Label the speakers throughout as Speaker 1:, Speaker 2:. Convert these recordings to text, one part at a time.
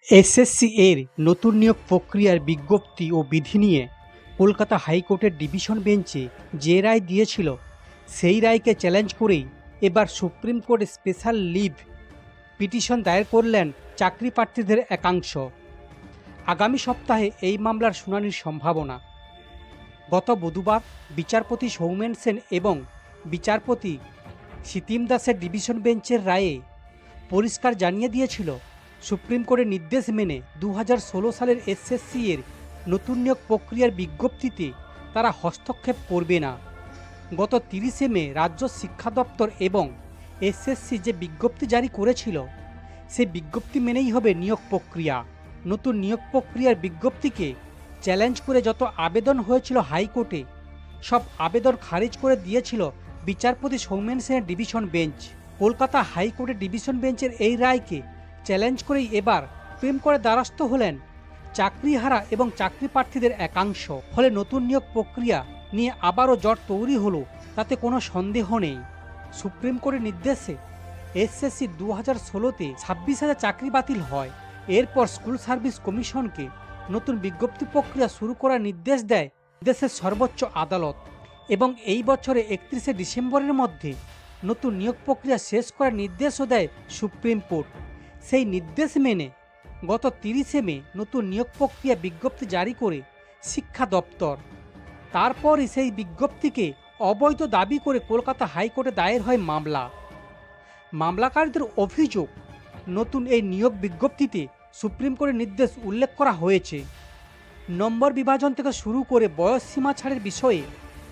Speaker 1: SSC এর নতুন নিয়োগ প্রক্রিয়ার বিজ্ঞপ্তি ও বিধি নিয়ে কলকাতা হাইকোর্টের ডিভিশন বেঞ্চে যে রায় দিয়েছিল সেই রায়কে চ্যালেঞ্জ করেই এবার সুপ্রিম কোর্টে স্পেশাল লিভ পিটিশন দায়ের করলেন চাকরি প্রার্থীদের একাংশ। আগামী সপ্তাহে এই মামলার শুনানির সম্ভাবনা। গত বুধবার বিচারপতি সৌমেন সেন এবং বিচারপতি সিতিম দাসের ডিভিশন বেঞ্চের রায়ে পরিষ্কার জানিয়ে দিয়েছিল সুপ্রিম কোর্টের নির্দেশ মেনে 2016 সালের এসএসসি এর নতুন নিয়োগ প্রক্রিয়ার বিজ্ঞপ্তিতে তারা হস্তক্ষেপ করবে না। গত 30 মে রাজ্য শিক্ষা দপ্তর এবং এসএসসি যে বিজ্ঞপ্তি জারি করেছিল সেই বিজ্ঞপ্তি মেনেই হবে নিয়োগ প্রক্রিয়া। নতুন নিয়োগ প্রক্রিয়ার বিজ্ঞপ্তিকে চ্যালেঞ্জ করে যত আবেদন হয়েছিল হাইকোর্টে সব আবেদন খারিজ করে দিয়েছিল বিচারপতি সৌমেন সেনের ডিভিশন বেঞ্চ। কলকাতা হাইকোর্টের ডিভিশন বেঞ্চের এই রায়কে চ্যালেঞ্জ করেই এবার সুপ্রিম কোর্টের দ্বারস্থ হলেন চাকরিহারা এবং চাকরি প্রার্থীদের একাংশ। ফলে নতুন নিয়োগ প্রক্রিয়া নিয়ে আবারও জট তৈরি হলো তাতে কোনো সন্দেহ নেই। সুপ্রিম কোর্টের নির্দেশে এসএসসি 2016-তে 26,000 চাকরি বাতিল হয়। এরপর স্কুল সার্ভিস কমিশনকে নতুন বিজ্ঞপ্তি প্রক্রিয়া শুরু করার নির্দেশ দেয় দেশের সর্বোচ্চ আদালত এবং এই বছরে 31শে ডিসেম্বরের মধ্যে নতুন নিয়োগ প্রক্রিয়া শেষ করার নির্দেশও দেয় সুপ্রিম কোর্ট। সেই নির্দেশ মেনে গত 30শে মে নতুন নিয়োগ প্রক্রিয়া বিজ্ঞপ্তি জারি করে শিক্ষা দপ্তর। তারপরই সেই বিজ্ঞপ্তিকে অবৈধ দাবি করে কলকাতা হাইকোর্টে দায়ের হয় মামলা। মামলাকারীদের অভিযোগ, নতুন এই নিয়োগ বিজ্ঞপ্তিতে সুপ্রিম কোর্টের নির্দেশ উল্লেখ করা হয়েছে। নম্বর বিভাজন থেকে শুরু করে বয়স সীমা ছাড়ের বিষয়ে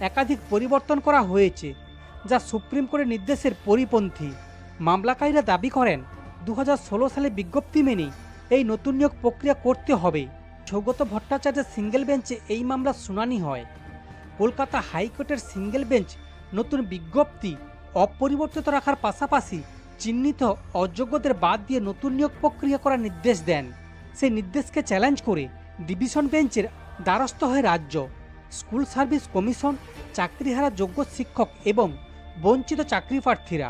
Speaker 1: একাধিক পরিবর্তন করা হয়েছে যা সুপ্রিম কোর্টের নির্দেশের পরিপন্থী। মামলাকারীরা দাবি করেন 2016 সালে বিজ্ঞপ্তি মেনে এই নতুন নিয়োগ প্রক্রিয়া করতে হবে। সৌগত ভট্টাচার্যের সিঙ্গেল বেঞ্চে এই মামলার শুনানি হয়। কলকাতা হাইকোর্টের সিঙ্গেল বেঞ্চ নতুন বিজ্ঞপ্তি অপরিবর্তিত রাখার পাশাপাশি চিহ্নিত অযোগ্যদের বাদ দিয়ে নতুন নিয়োগ প্রক্রিয়া করার নির্দেশ দেন। সেই নির্দেশকে চ্যালেঞ্জ করে ডিভিশন বেঞ্চের দ্বারস্থ হয় রাজ্য, স্কুল সার্ভিস কমিশন, চাকরিহারা যোগ্য শিক্ষক এবং বঞ্চিত চাকরি প্রার্থীরা।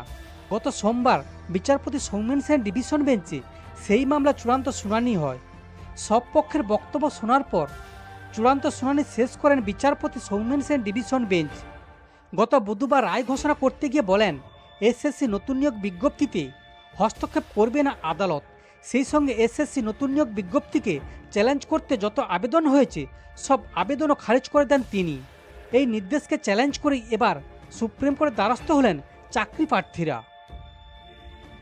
Speaker 1: গত সোমবার বিচারপতি সৌমেন সেন ডিভিশন বেঞ্চে সেই মামলা চূড়ান্ত শুনানি হয়। সব পক্ষের বক্তব্য শোনার পর চূড়ান্ত শুনানি শেষ করেন বিচারপতি সৌমেন সেন ডিভিশন বেঞ্চ। গত বুধবার রায় ঘোষণা করতে গিয়ে বলেন এসএসসি নতুন নিয়োগ বিজ্ঞপ্তিতে হস্তক্ষেপ করবে না আদালত। সেই সঙ্গে এসএসসি নতুন নিয়োগ বিজ্ঞপ্তিকে চ্যালেঞ্জ করতে যত আবেদন হয়েছে সব আবেদনও খারিজ করে দেন তিনি। এই নির্দেশকে চ্যালেঞ্জ করেই এবার সুপ্রিম কোর্টের দ্বারস্থ হলেন চাকরি প্রার্থীরা।